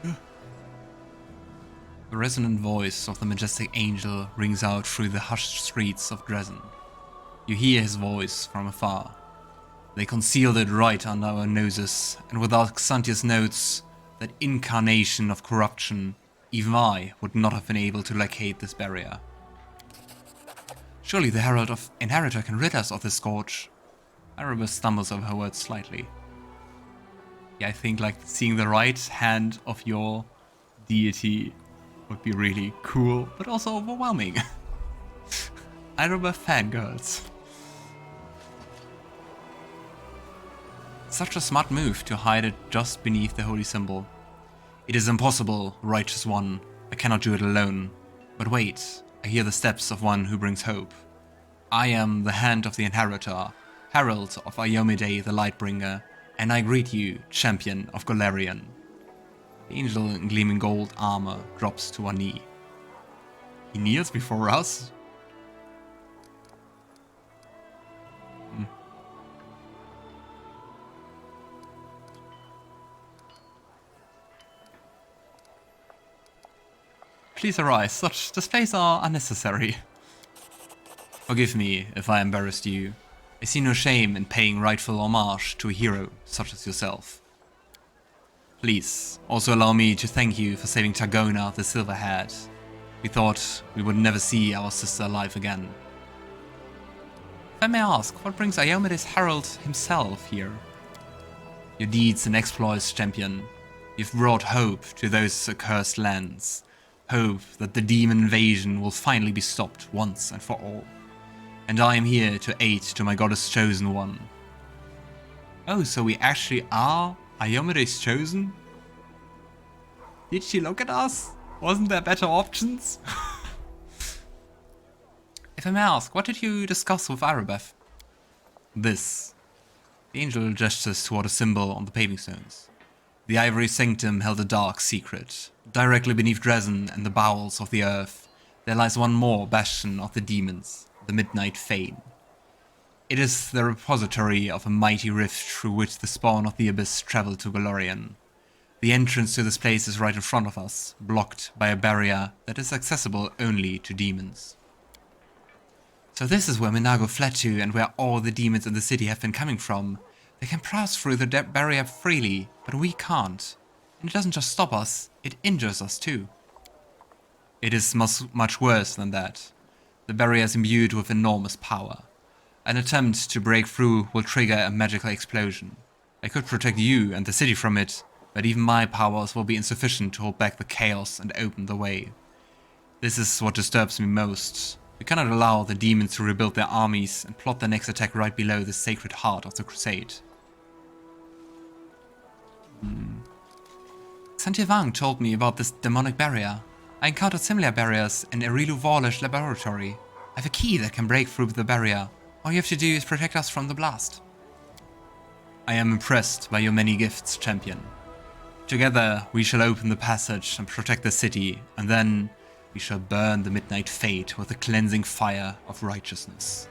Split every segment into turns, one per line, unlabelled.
The resonant voice of the majestic angel rings out through the hushed streets of Drezen. You hear his voice from afar. They concealed it right under our noses, and without Xanthia's notes, that incarnation of corruption, even I would not have been able to locate this barrier. Surely the Herald of Inheritor can rid us of this scourge. Arabus stumbles over her words slightly. Yeah, I think like seeing the right hand of your deity would be really cool, but also overwhelming. Araba fangirls. Such a smart move to hide it just beneath the holy symbol. It is impossible, righteous one. I cannot do it alone. But wait, I hear the steps of one who brings hope. I am the hand of the Inheritor, herald of Iomedae the Lightbringer, and I greet you, champion of Golarion. The angel in gleaming gold armor drops to one knee. He kneels before us? Please arise, such displays are unnecessary. Forgive me if I embarrassed you. I see no shame in paying rightful homage to a hero such as yourself. Please, also allow me to thank you for saving Targona the Silverhaired. We thought we would never see our sister alive again. If I may ask, what brings Iomedae's herald himself here? Your deeds and exploits, champion. You've brought hope to those accursed lands. Hope that the demon invasion will finally be stopped once and for all. And I am here to aid to my goddess chosen one. Oh, so we actually are Iomedae's chosen? Did she look at us? Wasn't there better options? If I may ask, what did you discuss with Arabeth? This. The angel gestures toward a symbol on the paving stones. The ivory sanctum held a dark secret. Directly beneath Drezen and the bowels of the earth, there lies one more bastion of the demons, the Midnight Fane. It is the repository of a mighty rift through which the spawn of the abyss traveled to Golarion. The entrance to this place is right in front of us, blocked by a barrier that is accessible only to demons. So this is where Minago fled to and where all the demons in the city have been coming from. They can pass through the barrier freely, but we can't. And it doesn't just stop us, it injures us too. It is much worse than that. The barrier is imbued with enormous power. An attempt to break through will trigger a magical explosion. I could protect you and the city from it, but even my powers will be insufficient to hold back the chaos and open the way. This is what disturbs me most. We cannot allow the demons to rebuild their armies and plot their next attack right below the sacred heart of the crusade. Xantia told me about this demonic barrier. I encountered similar barriers in Erilu Vorlish laboratory. I have a key that can break through the barrier. All you have to do is protect us from the blast. I am impressed by your many gifts, champion. Together we shall open the passage and protect the city, and then we shall burn the Midnight Fate with the cleansing fire of righteousness.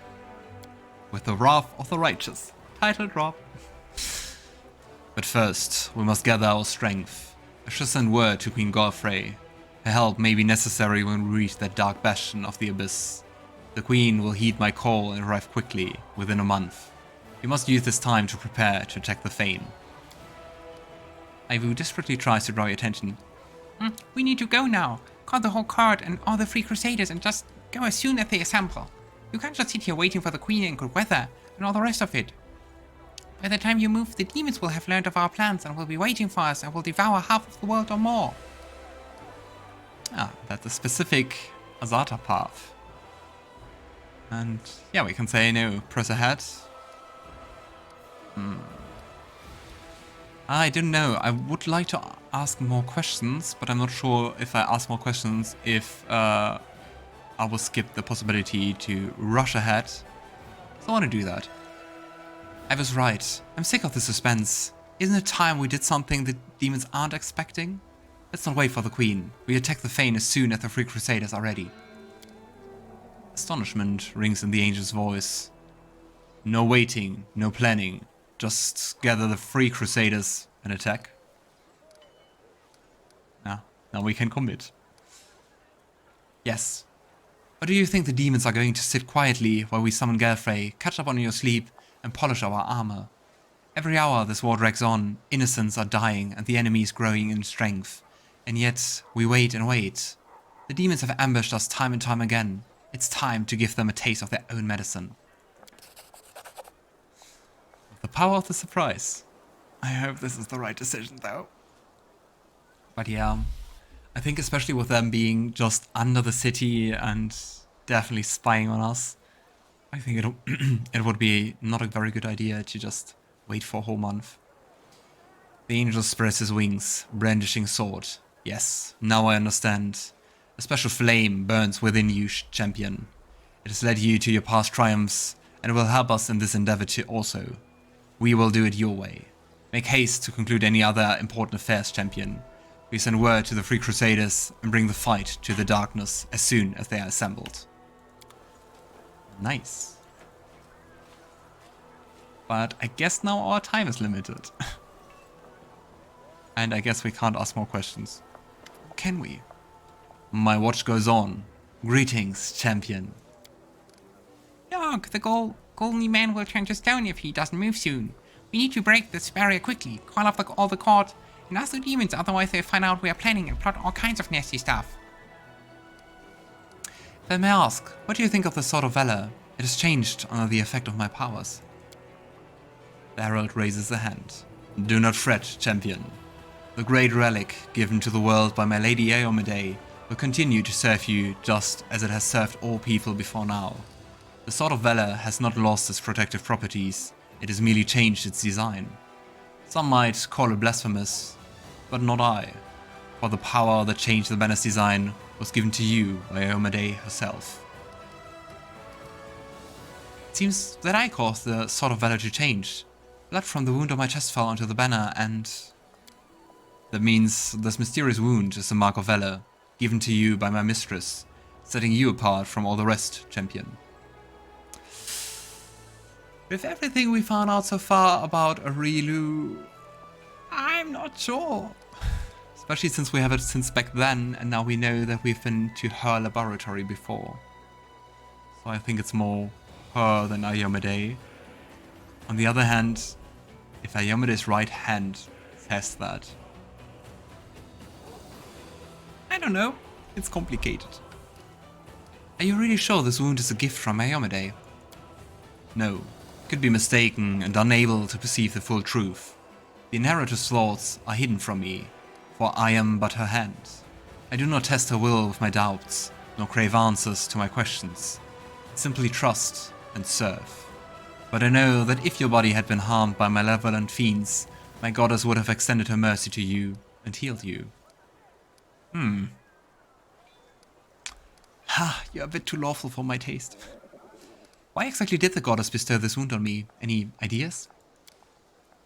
With the Wrath of the Righteous. Title drop. But first, we must gather our strength. I shall send word to Queen Gorfrey. Her help may be necessary when we reach that dark bastion of the abyss. The Queen will heed my call and arrive quickly, within a month. You must use this time to prepare to attack the Fane. Ivu desperately tries to draw your attention.
We need to go now. Call the whole court and all the Free Crusaders and just go as soon as they assemble. You can't just sit here waiting for the Queen in good weather and all the rest of it. By the time you move, the demons will have learned of our plans and will be waiting for us and will devour half of the world or more.
Ah, that's a specific Azata path. And yeah, we can say no, press ahead. I don't know, I would like to ask more questions, but I'm not sure if I ask more questions if I will skip the possibility to rush ahead. So I want to do that. I was right. I'm sick of the suspense. Isn't it time we did something the demons aren't expecting? Let's not wait for the Queen. We attack the Fane as soon as the Free Crusaders are ready. Astonishment rings in the angel's voice. No waiting, no planning. Just gather the Free Crusaders and attack. Now we can commit. Yes. Or do you think the demons are going to sit quietly while we summon Gelfrey, catch up on your sleep, and polish our armor? Every hour this war drags on, innocents are dying and the enemy is growing in strength. And yet, we wait and wait. The demons have ambushed us time and time again. It's time to give them a taste of their own medicine. The power of the surprise. I hope this is the right decision, though. But yeah, I think especially with them being just under the city and definitely spying on us, I think it would be not a very good idea to just wait for a whole month. The angel spreads his wings, brandishing sword. Yes, now I understand. A special flame burns within you, champion. It has led you to your past triumphs, and will help us in this endeavor too also. We will do it your way. Make haste to conclude any other important affairs, champion. We send word to the Free Crusaders and bring the fight to the darkness as soon as they are assembled. Nice. But I guess now our time is limited. And I guess we can't ask more questions. Can we? My watch goes on. Greetings, champion.
Look, the golden man will turn to stone if he doesn't move soon. We need to break this barrier quickly, call up all the court, and ask the demons, otherwise they'll find out we are planning and plot all kinds of nasty stuff.
If I may ask, what do you think of the Sword of Valor? It has changed under the effect of my powers. The herald raises a hand. Do not fret, champion. The great relic given to the world by my lady Iomedae will continue to serve you just as it has served all people before now. The Sword of Valor has not lost its protective properties, it has merely changed its design. Some might call it blasphemous, but not I, for the power that changed the banner's design was given to you by Iomedae herself. It seems that I caused the Sword of Valor to change. Blood from the wound on my chest fell onto the banner, and that means this mysterious wound is a mark of valor, given to you by my mistress, setting you apart from all the rest, champion. With everything we found out so far about Arilu, I'm not sure. Especially since we have it since back then, and now we know that we've been to her laboratory before. So I think it's more her than Iomedae. On the other hand, if Iomedae's right hand says that, I don't know, it's complicated. Are you really sure this wound is a gift from Iomedae? No, could be mistaken and unable to perceive the full truth. The Inheritor's thoughts are hidden from me, for I am but her hand. I do not test her will with my doubts, nor crave answers to my questions. I simply trust and serve. But I know that if your body had been harmed by malevolent fiends, my goddess would have extended her mercy to you and healed you. You're a bit too lawful for my taste. Why exactly did the goddess bestow this wound on me? Any ideas?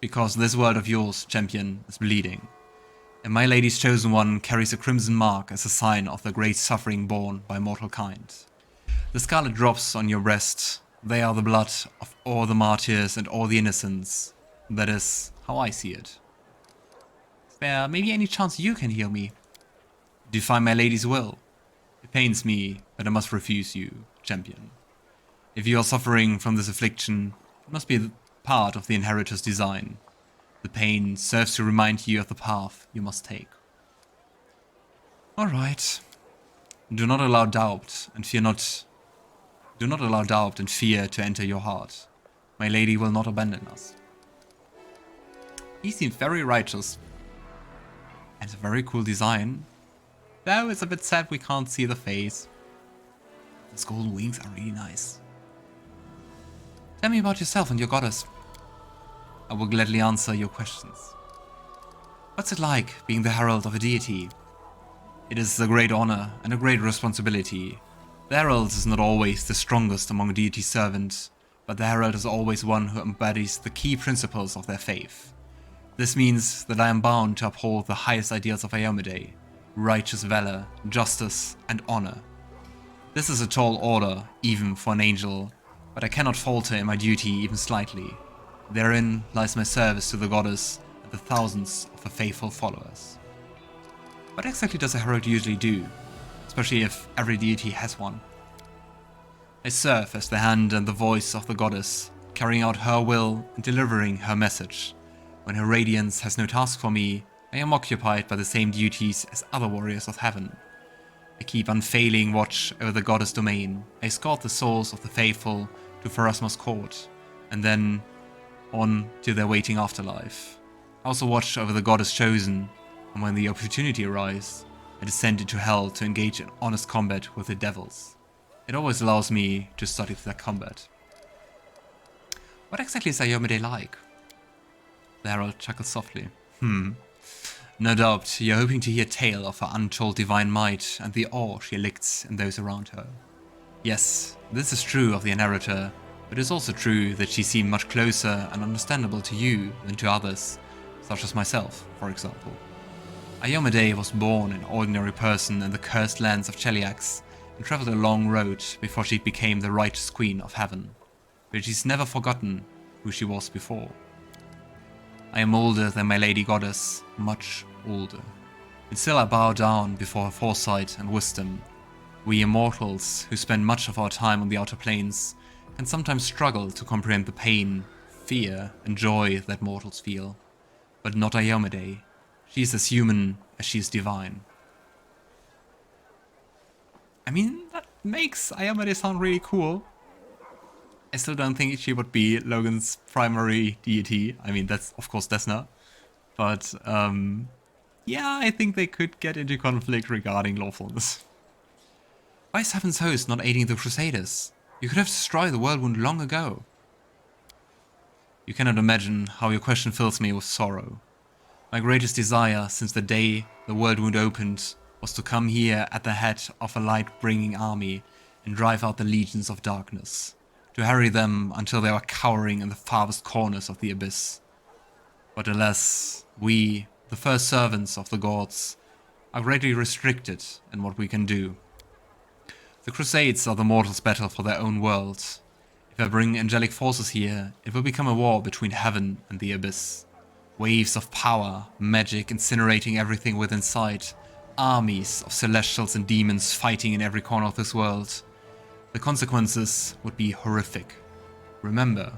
Because this world of yours, champion, is bleeding. And my lady's chosen one carries a crimson mark as a sign of the great suffering borne by mortal kind. The scarlet drops on your breast, they are the blood of all the martyrs and all the innocents. That is how I see it. Is there maybe any chance you can heal me? Defy my lady's will. It pains me, but I must refuse you, champion. If you are suffering from this affliction, it must be part of the Inheritor's design. The pain serves to remind you of the path you must take. Alright. Do not allow doubt and fear to enter your heart. My lady will not abandon us. He seems very righteous. And a very cool design. Though it's a bit sad we can't see the face. Those golden wings are really nice. Tell me about yourself and your goddess. I will gladly answer your questions. What's it like being the herald of a deity? It is a great honor and a great responsibility. The herald is not always the strongest among deity servants, but the herald is always one who embodies the key principles of their faith. This means that I am bound to uphold the highest ideals of Iomedae, righteous valor, justice, and honor. This is a tall order, even for an angel, but I cannot falter in my duty even slightly. Therein lies my service to the goddess and the thousands of her faithful followers. What exactly does a herald usually do? Especially if every deity has one. I serve as the hand and the voice of the goddess, carrying out her will and delivering her message. When her radiance has no task for me, I am occupied by the same duties as other warriors of heaven. I keep unfailing watch over the goddess domain. I escort the souls of the faithful to Pharasma's court, and then on to their waiting afterlife. I also watch over the goddess chosen, and when the opportunity arises, I descend into hell to engage in honest combat with the devils. It always allows me to study their combat. What exactly is Iomedae like? The herald chuckles softly. No doubt, you're hoping to hear tale of her untold divine might and the awe she elicits in those around her. Yes, this is true of the Inheritor, but it is also true that she seemed much closer and understandable to you than to others, such as myself, for example. Iomedae was born an ordinary person in the cursed lands of Cheliax and travelled a long road before she became the righteous queen of heaven, but she's never forgotten who she was before. I am older than my lady goddess, much older, and still I bow down before her foresight and wisdom. We immortals, who spend much of our time on the outer planes, can sometimes struggle to comprehend the pain, fear, and joy that mortals feel. But not Iomedae. She is as human as she is divine. I mean, that makes Iomedae sound really cool. I still don't think she would be Logan's primary deity. I mean, that's of course Desna. But, yeah, I think they could get into conflict regarding lawfulness. Why is Heaven's host not aiding the Crusaders? You could have destroyed the Worldwound long ago. You cannot imagine how your question fills me with sorrow. My greatest desire since the day the Worldwound opened was to come here at the head of a light-bringing army and drive out the legions of darkness. To harry them until they were cowering in the farthest corners of the abyss. But alas, we, the first servants of the gods, are greatly restricted in what we can do. The Crusades are the mortals' battle for their own world. If I bring angelic forces here, it will become a war between heaven and the abyss. Waves of power, magic incinerating everything within sight, armies of celestials and demons fighting in every corner of this world. The consequences would be horrific. Remember,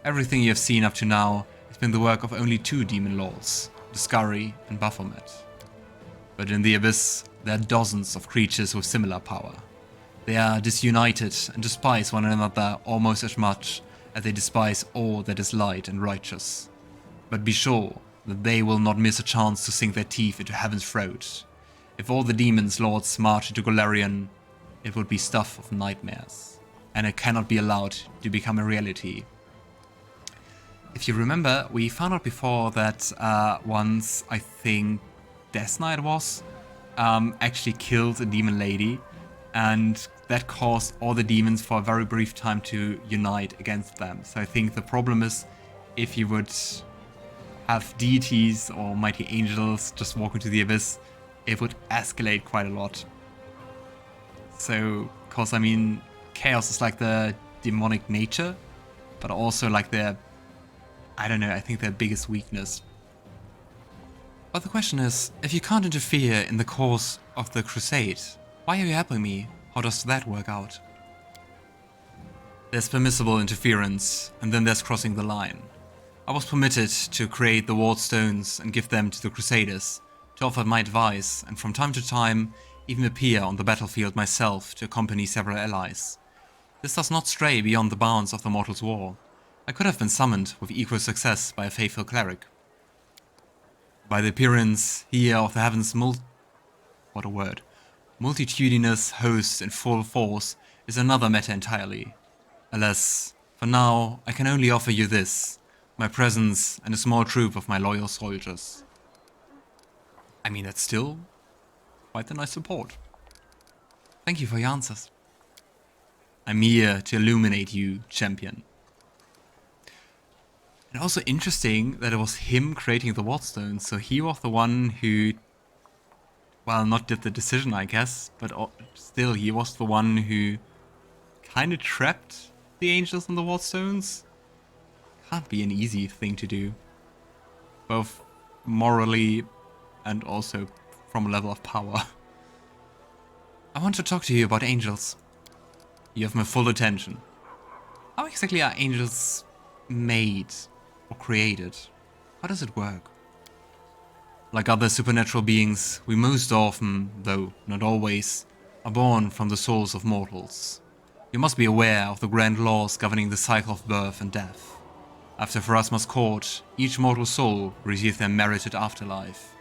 everything you have seen up to now has been the work of only two demon lords, Deskari and Baphomet. But in the abyss, there are dozens of creatures with similar power. They are disunited and despise one another almost as much as they despise all that is light and righteous. But be sure that they will not miss a chance to sink their teeth into heaven's throat. If all the demons lords march into Golarion, it would be stuff of nightmares, and it cannot be allowed to become a reality. If you remember, we found out before that once, I think Desna it was, actually killed a demon lady, and that caused all the demons for a very brief time to unite against them. So I think the problem is if you would have deities or mighty angels just walk into the abyss, it would escalate quite a lot. So, cause I mean, chaos is like the demonic nature, but also like their, I don't know, I think their biggest weakness. But the question is, if you can't interfere in the course of the crusade, why are you helping me? How does that work out? There's permissible interference, and then there's crossing the line. I was permitted to create the ward stones and give them to the Crusaders, to offer my advice, and from time to time even appear on the battlefield myself to accompany several allies. This does not stray beyond the bounds of the Mortal's War. I could have been summoned with equal success by a faithful cleric. By the appearance here of the heavens multitudinous host in full force is another matter entirely. Alas, for now I can only offer you this, my presence and a small troop of my loyal soldiers. I mean, that's still quite a nice support. Thank you for your answers. I'm here to illuminate you, champion. And also interesting that it was him creating the wardstones, so he was the one who, well, not did the decision, I guess, but still he was the one who kind of trapped the angels on the wardstones. Can't be an easy thing to do, both morally and also from a level of power. I want to talk to you about angels. You have my full attention. How exactly are angels made or created? How does it work? Like other supernatural beings, we most often, though not always, are born from the souls of mortals. You must be aware of the grand laws governing the cycle of birth and death. After Pharasma's court, each mortal soul receives their merited afterlife.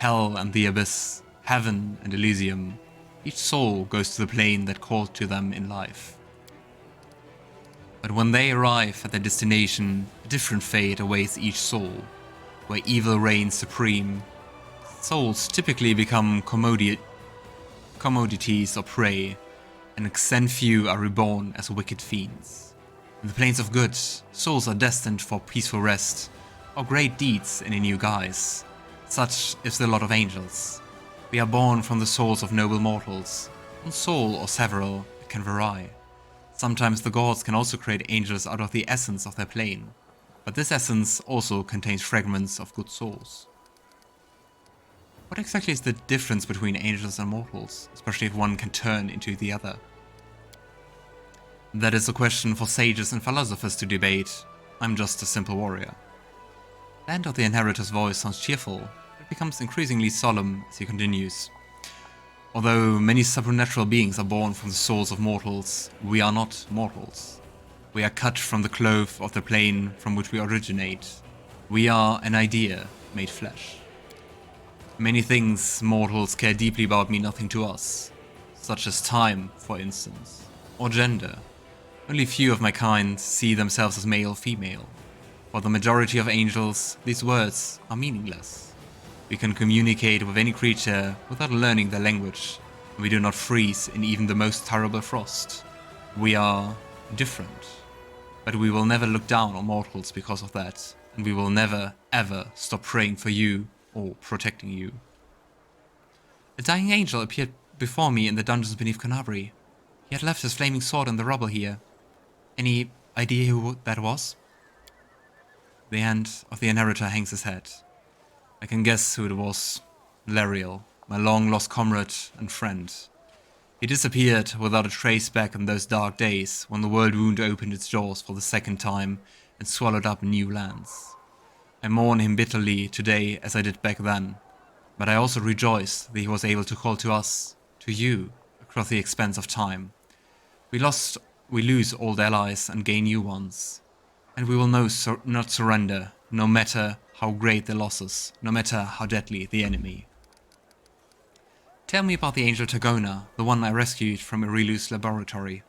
Hell and the abyss, heaven and Elysium. Each soul goes to the plane that called to them in life. But when they arrive at their destination, a different fate awaits each soul. Where evil reigns supreme, souls typically become commodities or prey, and extent few are reborn as wicked fiends. In the planes of good, souls are destined for peaceful rest, or great deeds in a new guise. Such is the lot of angels. We are born from the souls of noble mortals. One soul or several, it can vary. Sometimes the gods can also create angels out of the essence of their plane, but this essence also contains fragments of good souls. What exactly is the difference between angels and mortals, especially if one can turn into the other? That is a question for sages and philosophers to debate. I'm just a simple warrior. The end of the Inheritor's voice sounds cheerful, but becomes increasingly solemn as he continues. Although many supernatural beings are born from the souls of mortals, we are not mortals. We are cut from the cloth of the plane from which we originate. We are an idea made flesh. Many things mortals care deeply about mean nothing to us, such as time, for instance, or gender. Only few of my kind see themselves as male or female. For the majority of angels, these words are meaningless. We can communicate with any creature without learning their language, and we do not freeze in even the most terrible frost. We are different. But we will never look down on mortals because of that, and we will never, ever stop praying for you or protecting you. A dying angel appeared before me in the dungeons beneath Kenabres. He had left his flaming sword in the rubble here. Any idea who that was? The hand of the Inheritor hangs his head. I can guess who it was. Lariel, my long-lost comrade and friend. He disappeared without a trace back in those dark days when the Worldwound opened its jaws for the second time and swallowed up new lands. I mourn him bitterly today as I did back then, but I also rejoice that he was able to call to us, to you, across the expanse of time. We lose old allies and gain new ones, and we will not surrender, no matter how great the losses, no matter how deadly the enemy. Tell me about the angel Tagona, the one I rescued from Irilu's laboratory.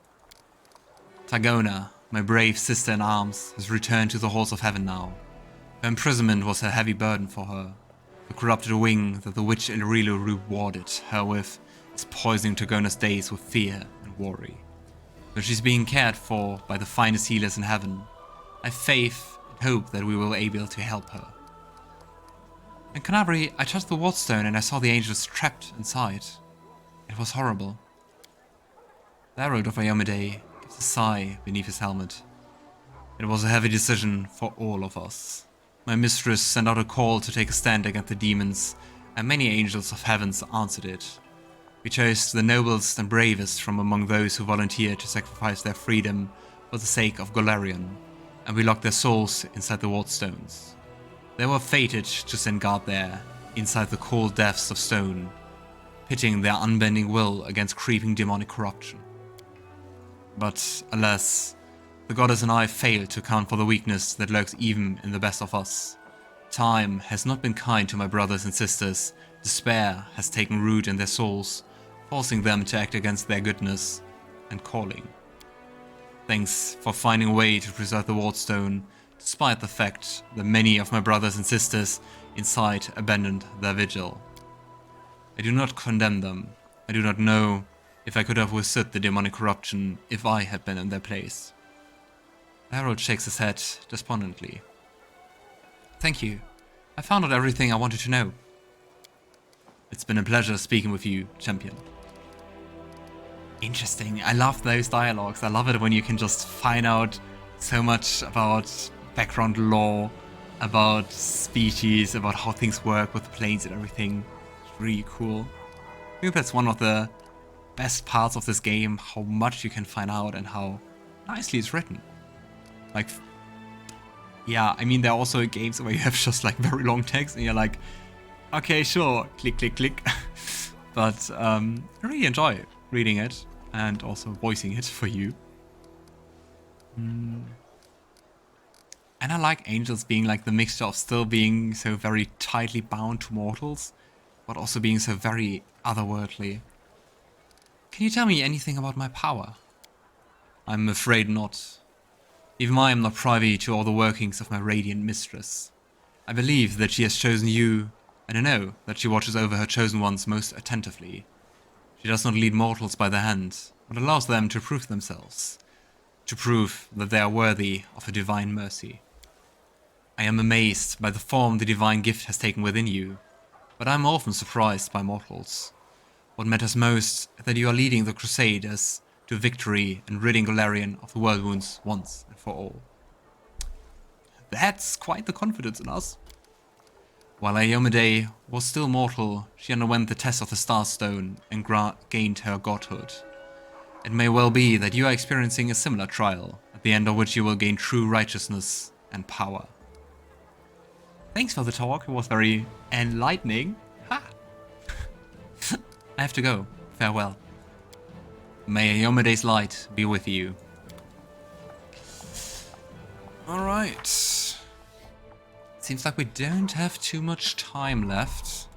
Tagona, my brave sister in arms, has returned to the halls of heaven now. Her imprisonment was a heavy burden for her. The corrupted wing that the witch Irilu rewarded her with is poisoning Tagona's days with fear and worry. But she's being cared for by the finest healers in heaven. I have faith and hope that we will be able to help her. In Kenabres, I touched the wardstone and I saw the angels trapped inside. It was horrible. The Herald of Iomedae gives a sigh beneath his helmet. It was a heavy decision for all of us. My mistress sent out a call to take a stand against the demons, and many angels of heavens answered it. We chose the noblest and bravest from among those who volunteered to sacrifice their freedom for the sake of Golarion, and we locked their souls inside the wardstones. They were fated to stand guard there, inside the cold depths of stone, pitting their unbending will against creeping demonic corruption. But, alas, the goddess and I failed to account for the weakness that lurks even in the best of us. Time has not been kind to my brothers and sisters. Despair has taken root in their souls, forcing them to act against their goodness and calling. Thanks for finding a way to preserve the wardstone, despite the fact that many of my brothers and sisters inside abandoned their vigil. I do not condemn them. I do not know if I could have withstood the demonic corruption if I had been in their place. The Herald shakes his head despondently. Thank you. I found out everything I wanted to know. It's been a pleasure speaking with you, champion. Interesting. I love those dialogues. I love it when you can just find out so much about background lore, about species, about how things work with the planes and everything. It's really cool. I think that's one of the best parts of this game, how much you can find out and how nicely it's written. Like, yeah, I mean, there are also games where you have just like very long text and you're like, okay, sure, click, click, click. But I really enjoy reading it and also voicing it for you. And I like angels being like the mixture of still being so very tightly bound to mortals, but also being so very otherworldly. Can you tell me anything about my power? I'm afraid not. Even I am not privy to all the workings of my radiant mistress. I believe that she has chosen you, and I know that she watches over her chosen ones most attentively. She does not lead mortals by the hand, but allows them to prove themselves, to prove that they are worthy of her divine mercy. I am amazed by the form the divine gift has taken within you, but I am often surprised by mortals. What matters most is that you are leading the Crusaders to victory and ridding Golarion of the world wounds once and for all. That's quite the confidence in us. While Iomedae was still mortal, she underwent the test of the Starstone and gained her godhood. It may well be that you are experiencing a similar trial, at the end of which you will gain true righteousness and power. Thanks for the talk, it was very enlightening. Ha! I have to go. Farewell. May Iomedae's light be with you. Alright. Seems like we don't have too much time left.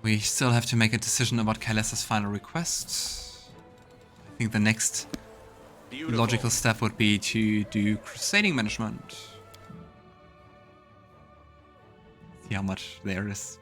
We still have to make a decision about Kailasa's final request. I think the next logical step would be to do crusading management. See how much there is.